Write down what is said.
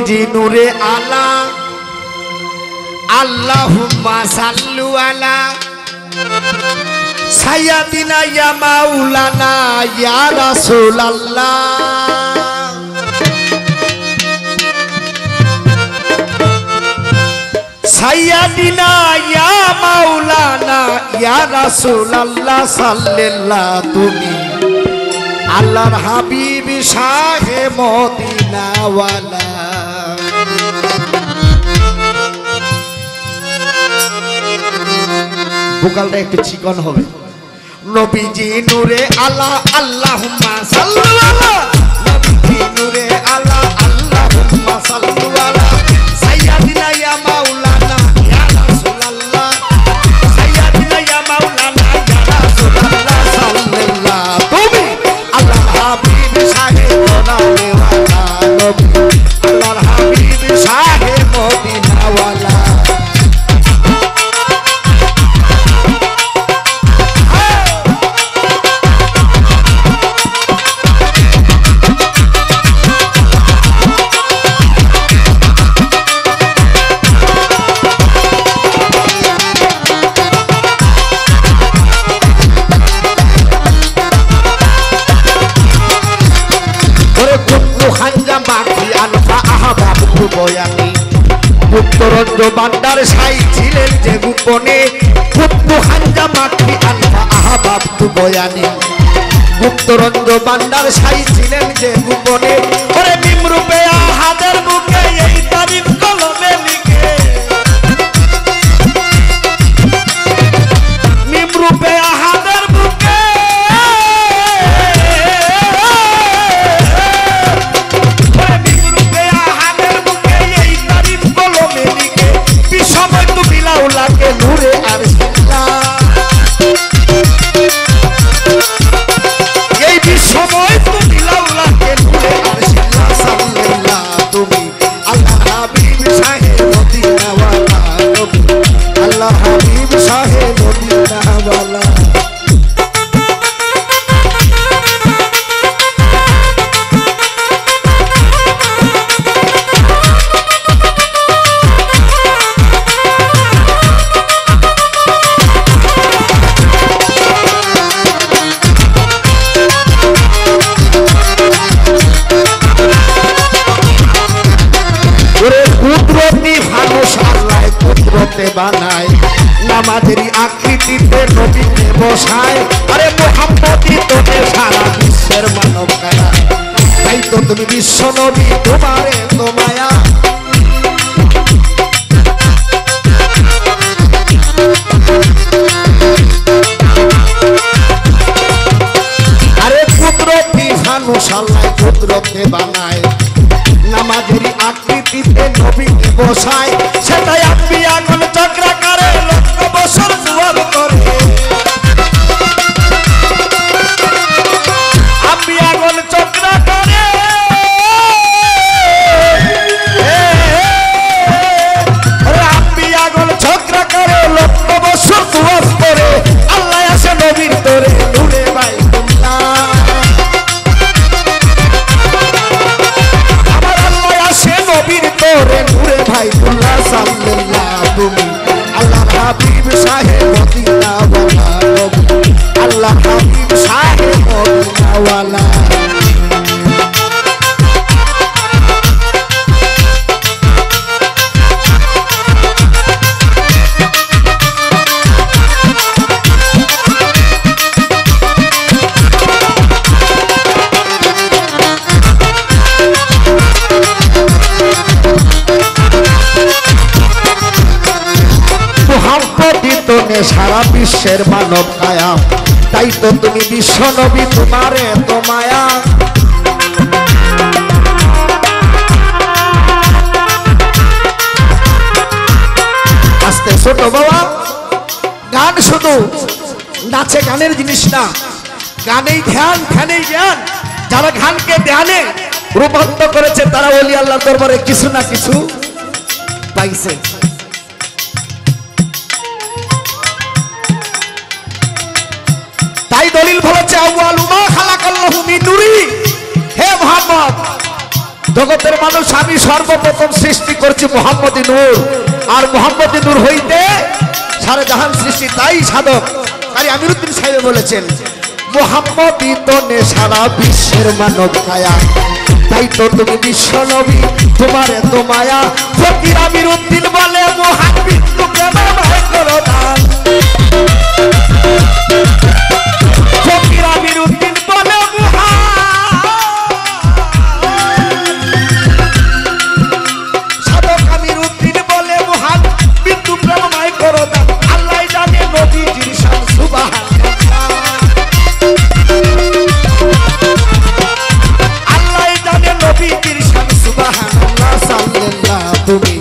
নবীজি নূরে আলা আল্লাহুম্মা সাল্লু আলা সাইয়্যিদিনা ইয়া মাওলানা ইয়া রাসূলুল্লাহ। সাইয়্যিদিনা ইয়া মাওলানা ইয়া রাসূলুল্লাহ সাল্লাল্লাহু তুমি আল্লাহর হাবিব শাহে মদিনা ওয়ালা। ভোকালটা একটু চিকন হবে। নবীজি নূরে আলা আল্লাহুম্মা সাল্লু আলা নবীজি নূরে আলা আল্লাহুম্মা সাল্লু আলা সাইয়্যিদিনা ইয়া মাওলানা ইয়া রাসূলুল্লাহ সাইয়্যিদিনা ইয়া মাওলানা ইয়া রাসূলুল্লাহ সাল্লাল্লাহু তুমি আল্লাহর হাবিব শাহে মদিনা ওয়ালা নবী আল্লাহর হাবিব শাহে মদিনা ওয়ালা। মুক্তরঞ্জ বান্দার সাই ছিলেন যে গোপনে কুত্তু খানজা মাখি আলফা আহবাব তু বয়ানে। মুক্তরঞ্জ বান্দার সাই ছিলেন যে গোপনে ওরে বিমরূপে আহাদের বুকে এই তারিফ কলমে লিখে মিমরূপে আহাদের বুকে লাগে নূরে আরশিল্লাহ এই বিশ্বময় তুমি লাউলাকে নূরে আরশিল্লাহ সাল্লাল্লাহু তুমি আল্লাহ হাবিব শাহে মদিনা ওয়ালা নবী আল্লাহ হাবিব শাহে মদিনা ওয়ালা। বানায় নামাজেরই আকৃতিতে নবীকে বসায় আরে মুহাম্মদই তোকে সারা বিশ্বের মানব কায়া তাই তো তুমি বিশ্ব নবী তোমারে তো মায়া। আরে কুদরতি মানুষ আল্লাহ কুদরতে বানায় নামাজেরই আকৃতিতে নবীকে বসায় সেটাই আম্বিয়াগণ চক্রাকারে লক্ষ বছর দুয়ার করে আম্বিয়াগণ চক্রাকারে আম্বিয়াগণ চক্রাকারে লক্ষ বছর দুয়ার করে আল্লাহ আসে নবীর তোরে নূরে বাইতুল্লাহ নবীর তোরে নূরে বাইতুল্লাহ সাল্লাল্লাহু তুমি আল্লাহর হাবিব শাহে মদিনা ওয়ালা নবী আল্লাহর হাবিব শাহে মদিনা ওয়ালা। সারা বিশ্বের মানব কায়া তাই তো তুমি বিশ্ব নবী তোমারে তো মায়া। আস্তে ছোট বাবা গান শুধু নাচে গানের জিনিস না গানেই ধ্যান ধ্যানেই জ্ঞান। যারা গানকে ধ্যানে রূপান্তর করেছে তারা ওলি আল্লাহর দরবারে কিছু না কিছু পাইছে। তাই দলিল বলেছে আউয়ালু মা খালাকাল্লাহু মিন নূরি। হে মুহাম্মদ জগতের মানুষ আমি সর্বপ্রথম সৃষ্টি করছি মোহাম্মদী নূর, আর মোহাম্মদী নূর হইতে সারা জাহান সৃষ্টি। তাই সাধক কারি আমিরুদ্দিন সাহেব বলেছেন, মোহাম্মদী তনে সারা বিশ্বের মানব কায়া, তাই তো তুমি বিশ্ব নবী, তোমার এত মায়া। ফকির আমিরুদ্দিন বলে মহান বিষ্ণু প্রেম আমায় করো দান। ফকির আমিরুদ্দিন বলে সাধক আমিরুদ্দিন বলে মহান বিষ্ণু প্রেম আমায় করো দান। আল্লাহ জানে নবীজির শান সুবহানাল্লাহ, আল্লাহ জানে নবীজির শান সুবহানাল্লাহ। সাল্লাল্লাহ তুমি